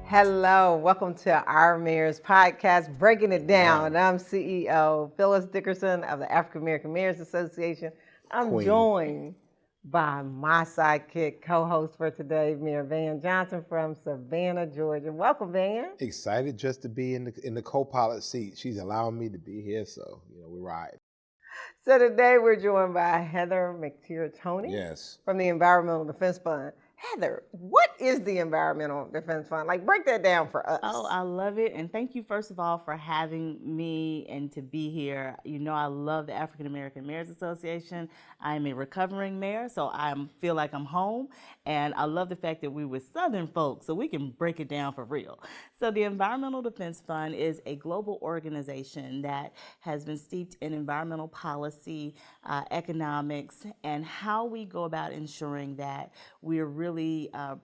Hello, welcome to our Mayor's Podcast, Breaking It Down. I'm CEO Phyllis Dickerson of the African American Mayors Association. I'm Queen. joined by my sidekick co-host for today, Mayor Van Johnson from Savannah, Georgia. Welcome, Van. Excited just to be in the co-pilot seat. She's allowing me to be here, so we ride. So today we're joined by Heather McTeer Toney Yes. from the Environmental Defense Fund. Heather, what is the Environmental Defense Fund? Like, break that down for us. Oh, I love it. And thank you, first of all, for having me and to be here. You know, I love the African American Mayors Association. I'm a recovering mayor, so I feel like I'm home. And I love the fact that we were Southern folks, so we can break it down for real. So the Environmental Defense Fund is a global organization that has been steeped in environmental policy, economics, and how we go about ensuring that we're really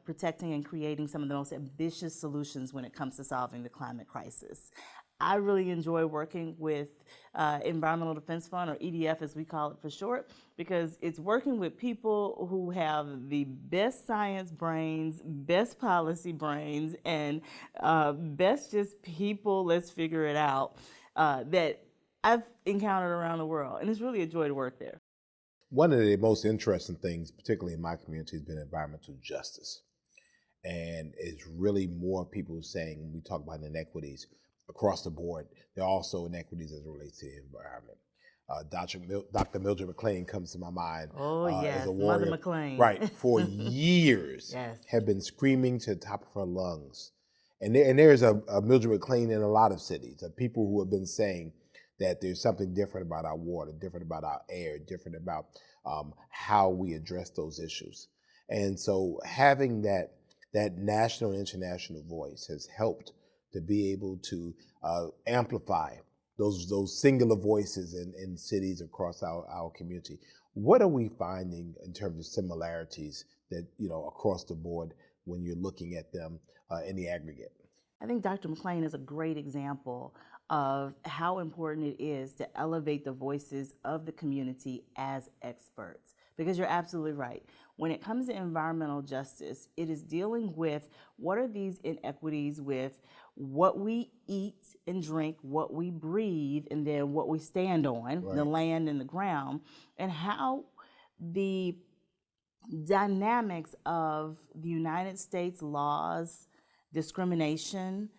protecting and creating some of the most ambitious solutions when it comes to solving the climate crisis. I really enjoy working with Environmental Defense Fund, or EDF as we call it for short, because it's working with people who have the best science brains, best policy brains, and best just people, let's figure it out, that I've encountered around the world. And it's really a joy to work there. One of the most interesting things, particularly in my community, has been environmental justice. And it's really more people saying, when we talk about inequities across the board, there are also inequities as it relates to the environment. Dr. Mildred McLean comes to my mind. Oh, yes, as a warrior, Mother McLean. Right, for years, Yes. have been screaming to the top of her lungs. And there's a Mildred McLean in a lot of cities, of people who have been saying that there's something different about our water, different about our air, different about how we address those issues. And so having that national and international voice has helped to be able to amplify those singular voices in cities across our community. What are we finding in terms of similarities that, across the board when you're looking at them in the aggregate? I think Dr. McLean is a great example of how important it is to elevate the voices of the community as experts. Because you're absolutely right. When it comes to environmental justice, it is dealing with what are these inequities with what we eat and drink, what we breathe, and then what we stand on, right, the land and the ground, and how the dynamics of the United States laws, discrimination,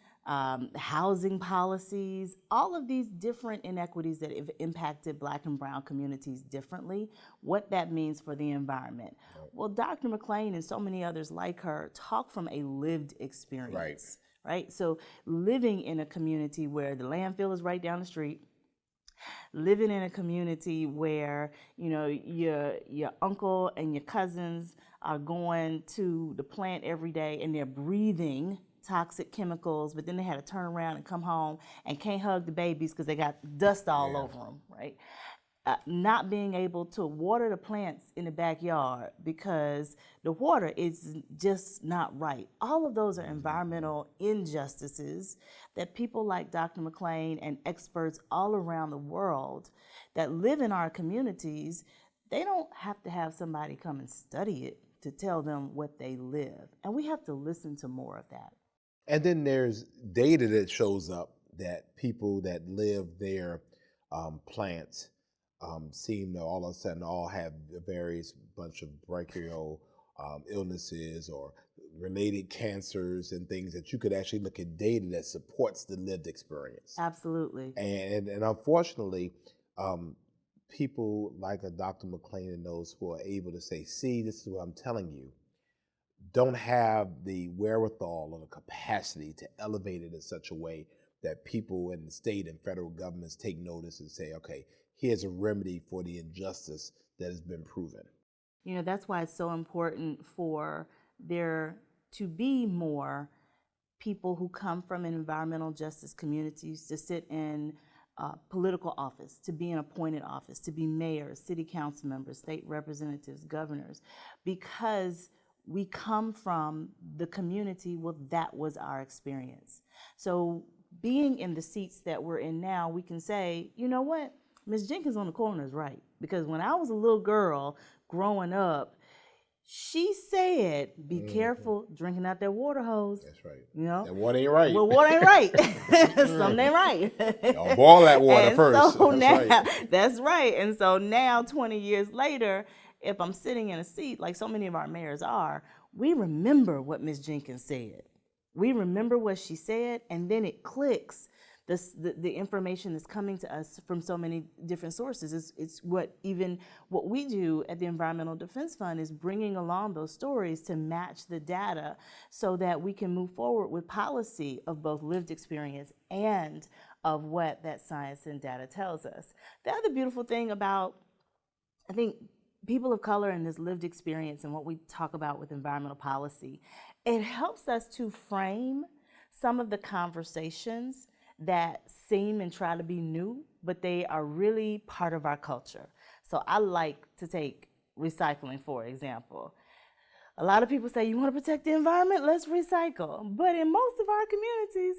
housing policies, all of these different inequities that have impacted Black and Brown communities differently, what that means for the environment. Well, Dr. McLean and so many others like her talk from a lived experience, right? So living in a community where the landfill is right down the street, living in a community where, your uncle and your cousins are going to the plant every day and they're breathing toxic chemicals, but then they had to turn around and come home and can't hug the babies because they got dust all over them, right? Not being able to water the plants in the backyard because the water is just not right. All of those are environmental injustices that people like Dr. McLean and experts all around the world that live in our communities, they don't have to have somebody come and study it to tell them what they live. And we have to listen to more of that. And then there's data that shows up that people that live their plants seem to all of a sudden all have various bunch of bronchial illnesses or related cancers and things that you could actually look at data that supports the lived experience. Absolutely. And unfortunately, people like a Dr. McLean and those who are able to say, see, this is what I'm telling you, don't have the wherewithal or the capacity to elevate it in such a way that people in the state and federal governments take notice and say, okay, here's a remedy for the injustice that has been proven. That's why it's so important for there to be more people who come from environmental justice communities to sit in political office, to be in appointed office, to be mayors, city council members, state representatives, governors, because we come from the community, well, that was our experience. So being in the seats that we're in now, we can say, you know what, Ms. Jenkins on the corner is right. Because when I was a little girl growing up, She said, be careful drinking out that water hose. That's right. You know? That water ain't right. Well, water ain't right. Something ain't right. Y'all boil that water and first. So That's now, right. That's right. And so now, 20 years later, if I'm sitting in a seat, like so many of our mayors are, we remember what Ms. Jenkins said. We remember what she said, and then it clicks. The information that's coming to us from so many different sources. It's what we do at the Environmental Defense Fund is bringing along those stories to match the data so that we can move forward with policy of both lived experience and of what that science and data tells us. The other beautiful thing about, I think, people of color and this lived experience and what we talk about with environmental policy, it helps us to frame some of the conversations that seem and try to be new, but they are really part of our culture. So I like to take recycling, for example. A lot of people say, you want to protect the environment? Let's recycle. But in most of our communities,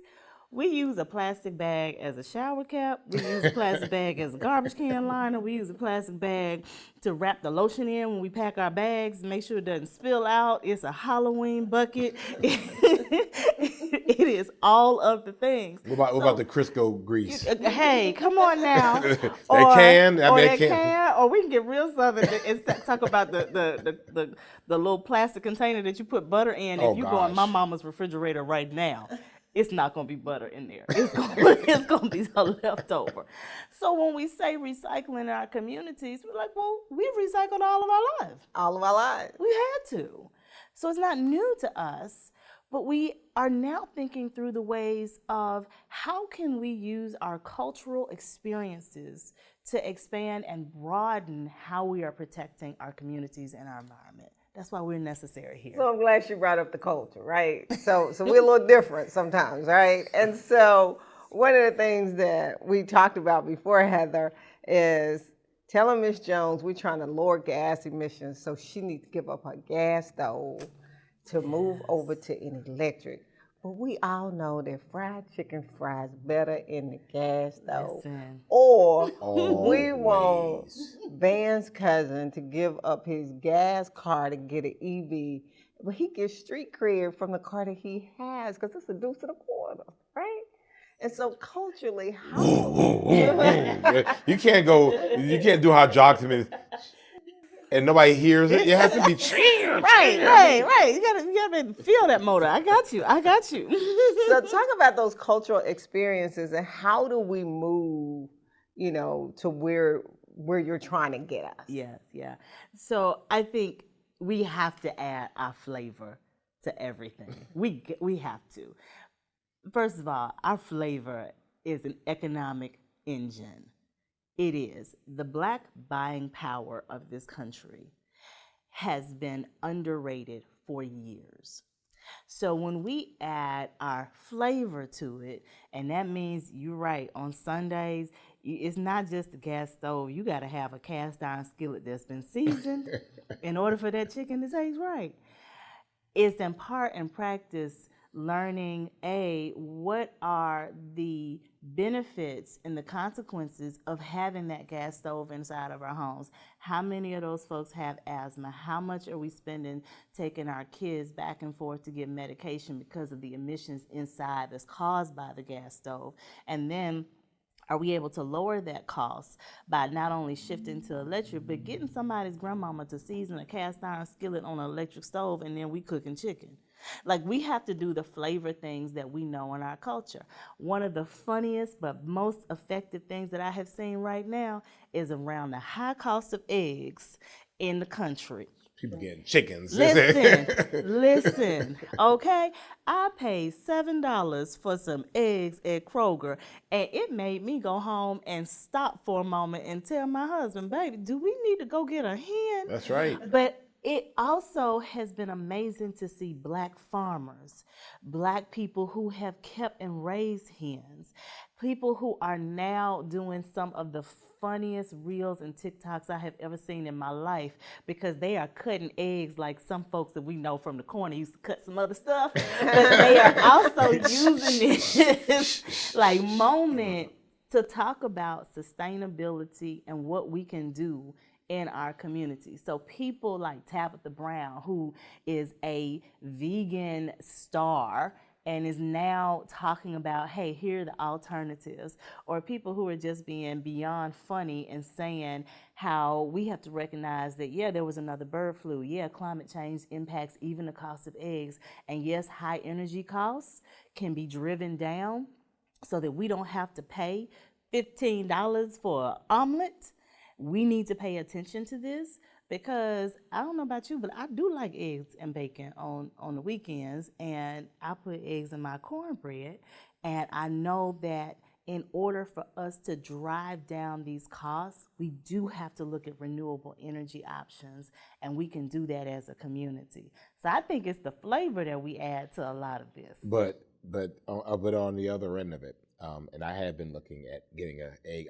we use a plastic bag as a shower cap. We use a plastic bag as a garbage can liner. We use a plastic bag to wrap the lotion in when we pack our bags, make sure it doesn't spill out. It's a Halloween bucket. It is all of the things. What about the Crisco grease? Hey, come on now. Or we can get real southern and talk about the little plastic container that you put butter in. If you go in my mama's refrigerator right now, it's not going to be butter in there. It's going to be a leftover. So when we say recycling in our communities, we're like, well, we've recycled all of our lives. All of our lives. We had to. So it's not new to us, but we are now thinking through the ways of how can we use our cultural experiences to expand and broaden how we are protecting our communities and our environment. That's why we're necessary here. So I'm glad she brought up the culture, right? So we're a little different sometimes, right? And so one of the things that we talked about before, Heather, is telling Ms. Jones we're trying to lower gas emissions, so she needs to give up her gas stove to move over to an electric. But we all know that fried chicken fries better in the gas stove. Listen. Or we want Van's cousin to give up his gas car to get an EV, but he gets street cred from the car that he has because it's a deuce and a quarter, right? And so culturally, how you can't do how Jockton is. And nobody hears it. You have to be cheered. Right. You gotta feel that motor. I got you. So talk about those cultural experiences and how do we move, to where you're trying to get us. Yeah. So I think we have to add our flavor to everything. We have to. First of all, our flavor is an economic engine. It is. The Black buying power of this country has been underrated for years. So when we add our flavor to it, and that means, you're right, on Sundays, it's not just a gas stove. You got to have a cast iron skillet that's been seasoned in order for that chicken to taste right. It's in part and practice learning, what are the benefits and the consequences of having that gas stove inside of our homes. How many of those folks have asthma? How much are we spending taking our kids back and forth to get medication because of the emissions inside that's caused by the gas stove? And then are we able to lower that cost by not only shifting to electric, but getting somebody's grandmama to season a cast iron skillet on an electric stove, and then we cooking chicken? Like, we have to do the flavor things that we know in our culture. One of the funniest but most effective things that I have seen right now is around the high cost of eggs in the country. People getting chickens. Listen, okay? I paid $7 for some eggs at Kroger, and it made me go home and stop for a moment and tell my husband, baby, do we need to go get a hen? That's right. But it also has been amazing to see Black farmers, Black people who have kept and raised hens, people who are now doing some of the funniest reels and TikToks I have ever seen in my life, because they are cutting eggs like some folks that we know from the corner used to cut some other stuff, but they are also using this like moment to talk about sustainability and what we can do in our community. So people like Tabitha Brown, who is a vegan star and is now talking about, hey, here are the alternatives, or people who are just being beyond funny and saying how we have to recognize that, yeah, there was another bird flu, yeah, climate change impacts even the cost of eggs, and yes, high energy costs can be driven down so that we don't have to pay $15 for an omelet. We need to pay attention to this, because I don't know about you, but I do like eggs and bacon on the weekends, and I put eggs in my cornbread. And I know that in order for us to drive down these costs, we do have to look at renewable energy options, and we can do that as a community. So I think it's the flavor that we add to a lot of this. But on the other end of it, and I have been looking at getting an egg,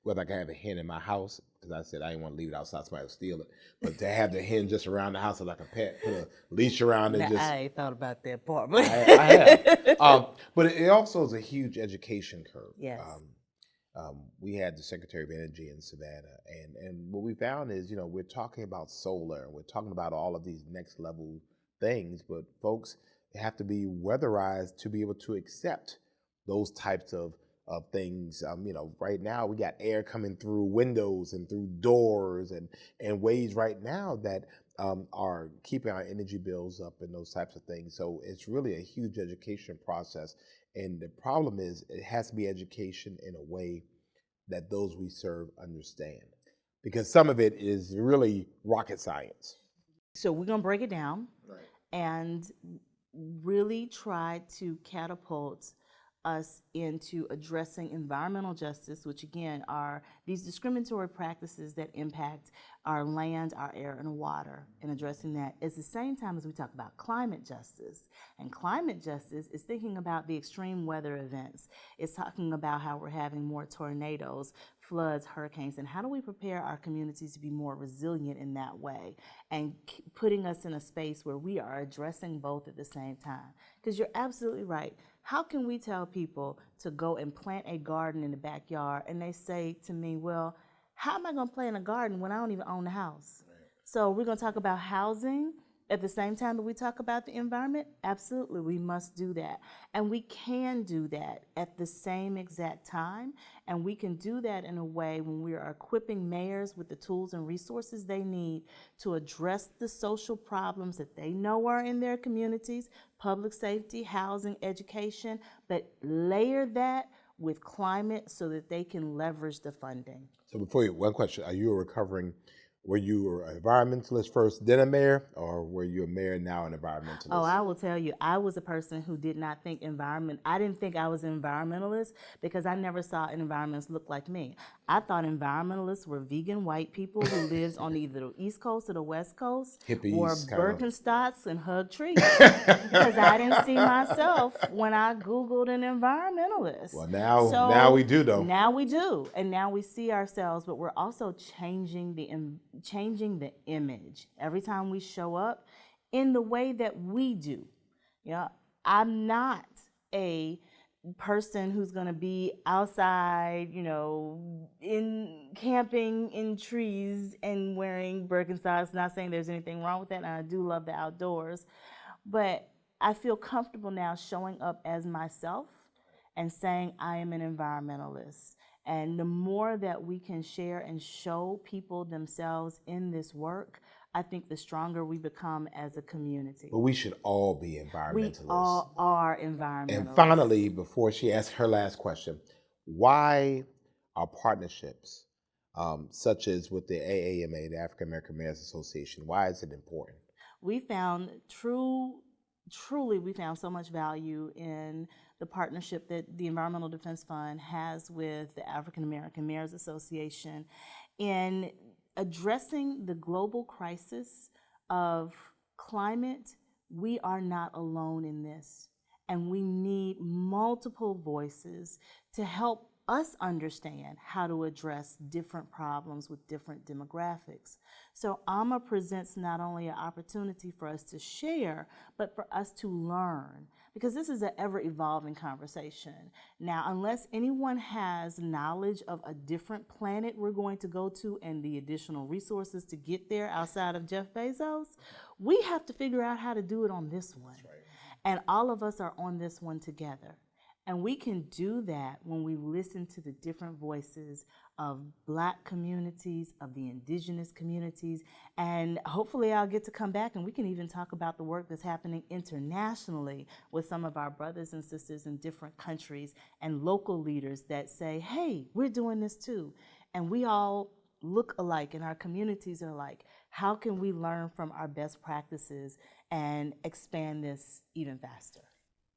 whether I can have a hen in my house, because I said I didn't want to leave it outside, somebody will steal it. But to have the hen just around the house like a pet, put a leash around it. Now, just I ain't thought about that part, but I have. But it also is a huge education curve. Yes. We had the Secretary of Energy in Savannah, and what we found is, we're talking about solar, and we're talking about all of these next level things, but folks have to be weatherized to be able to accept those types of things. Right now we got air coming through windows and through doors and ways right now that are keeping our energy bills up and those types of things. So it's really a huge education process. And the problem is it has to be education in a way that those we serve understand, because some of it is really rocket science. So we're going to break it down, Right. and really try to catapult us into addressing environmental justice, which again are these discriminatory practices that impact our land, our air, and water, and addressing that at the same time as we talk about climate justice. And climate justice is thinking about the extreme weather events. It's talking about how we're having more tornadoes, floods, hurricanes, and how do we prepare our communities to be more resilient in that way, and putting us in a space where we are addressing both at the same time. Because you're absolutely right. How can we tell people to go and plant a garden in the backyard, and they say to me, well, how am I going to plant a garden when I don't even own the house? Right. So we're going to talk about housing at the same time that we talk about the environment? Absolutely, we must do that. And we can do that at the same exact time. And we can do that in a way when we are equipping mayors with the tools and resources they need to address the social problems that they know are in their communities, public safety, housing, education, but layer that with climate so that they can leverage the funding. So one question, were you an environmentalist first, then a mayor, or were you a mayor now an environmentalist? Oh, I will tell you, I was a person who did not think I didn't think I was an environmentalist because I never saw environmentalists look like me. I thought environmentalists were vegan white people who lived on either the East Coast or the West Coast, hippies, wore Birkenstocks and hugged trees, because I didn't see myself when I Googled an environmentalist. Well, now we do, though. Now we do, and now we see ourselves, but we're also changing the image every time we show up in the way that we do. I'm not a person who's going to be outside, in camping in trees and wearing Birkenstocks. Not saying there's anything wrong with that, and I do love the outdoors, but I feel comfortable now showing up as myself and saying I am an environmentalist. And the more that we can share and show people themselves in this work, I think the stronger we become as a community. But we should all be environmentalists. We all are environmentalists. And finally, before she asks her last question, why are partnerships such as with the AAMA, the African American Mayors Association, why is it important? We found truly we found so much value in the partnership that the Environmental Defense Fund has with the African American Mayors Association in addressing the global crisis of climate. We are not alone in this, and we need multiple voices to help us understand how to address different problems with different demographics. So AAMA presents not only an opportunity for us to share, but for us to learn, because this is an ever-evolving conversation. Now, unless anyone has knowledge of a different planet we're going to go to and the additional resources to get there outside of Jeff Bezos, we have to figure out how to do it on this one. That's right. And all of us are on this one together. And we can do that when we listen to the different voices of Black communities, of the indigenous communities, and hopefully I'll get to come back and we can even talk about the work that's happening internationally with some of our brothers and sisters in different countries and local leaders that say, hey, we're doing this too. And we all look alike and our communities are alike. How can we learn from our best practices and expand this even faster?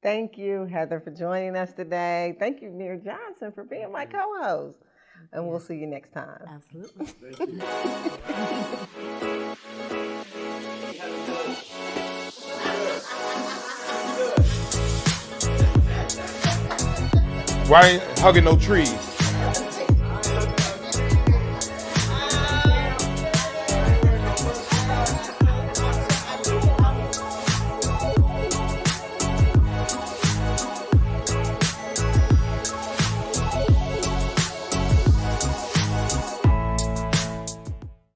Thank you, Heather, for joining us today. Thank you, Neil Johnson, for being my co-host. And we'll see you next time. Absolutely. Why ain't hugging no trees?